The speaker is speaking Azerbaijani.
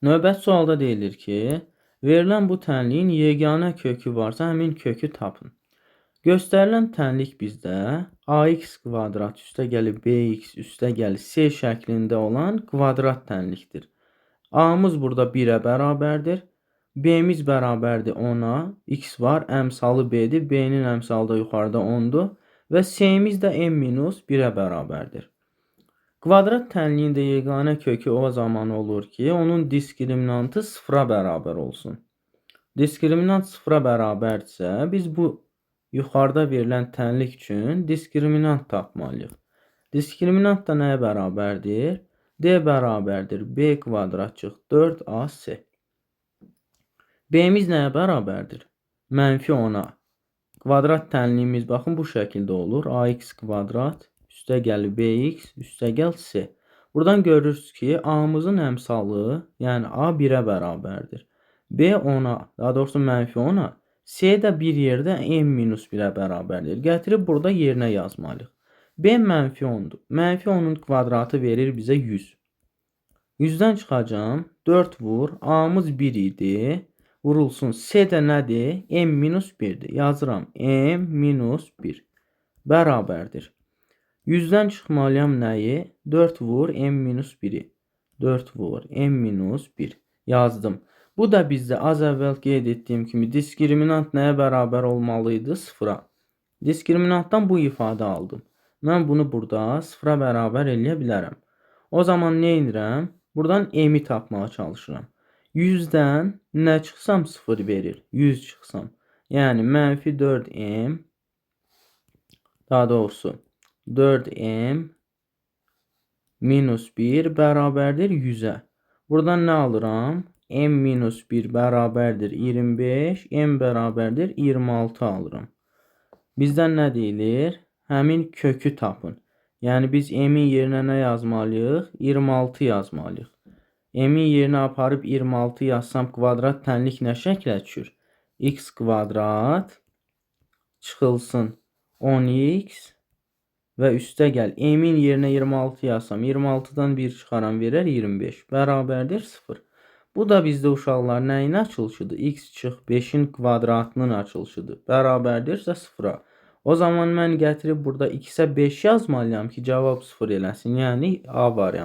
Növbət sualda deyilir ki, verilən bu tənliyin yeganə kökü varsa, həmin kökü tapın. Göstərilən tənlik bizdə ax kvadrat üstəgəli bx üstəgəli c şəklində olan kvadrat tənlikdir. A-mız burada 1-ə bərabərdir. B-miz bərabərdir 10-a. X var, əmsalı B-dir. B-nin əmsalı da yuxarıda 10-dur. Və C-miz də n-1-ə bərabərdir. Kvadrat tənliyin də yeganə kökü o zaman olur ki, onun diskriminantı 0-a bərabər olsun. Diskriminant 0-a bərabərdirsə, biz bu yuxarıda verilən tənlik üçün diskriminant tapmalıyıq. Diskriminant da nəyə bərabərdir? D bərabərdir b kvadrat çıx 4ac. B-miz nəyə bərabərdir? Mənfi 10-a. Kvadrat tənliyimiz baxın bu şəkildə olur. Ax kvadrat üstəgəl bx üstəgəl c. Buradan görürsünüz ki, A-mızın əmsalı, yəni A 1-ə bərabərdir. B 10-a, daha doğrusu mənfi 10-a. C də bir yerdə n-1-ə bərabərdir. Gətirib burada yerinə yazmalıyıq. B mənfi 10-dur. Mənfi 10-un kvadratı verir bizə 100. 100-dən çıxacam. 4 vur. A-mız 1 idi. Vurulsun. C də nədir? n-1-dir. Yazıram. n-1 bərabərdir. 100-dən çıxmalıyam nəyi? 4 vur n-1-i. 4 vur n-1 yazdım. Bu da bizdə az əvvəl qeyd etdiyim kimi diskriminant nəyə bərabər olmalıydı? 0-a. Diskriminantdan bu ifadə aldım. Mən bunu burada 0-a bərabər eləyə bilərəm. O zaman nə edirəm? Buradan m-i tapmağa çalışıram. 100-dən nə çıxsam 0 verir? 100 çıxsam. Yəni mənfi 4m, daha doğrusu 4m minus 1 bərabərdir 100-ə. Buradan nə alıram? M minus 1 bərabərdir 25, m bərabərdir 26 alıram. Bizdən nə deyilir? Həmin kökü tapın. Yəni biz m-in yerinə nə yazmalıyıq? 26 yazmalıyıq. M-in yerinə aparıb 26 yazsam kvadrat tənlik nə şəklə düşür? X kvadrat çıxılsın 10x və üstə gəl. M-in yerinə 26 yazsam 26-dan 1 çıxaram verər 25. Bərabərdir 0. Bu da bizdə uşaqlar nəyin açılışıdır? X çıx 5-in kvadratının açılışıdır. Bərabərdirsə 0-a. O zaman mən gətirib burada x-ə 5 yazmalıyam ki, cavab 0 eləsin. Yəni A variantı.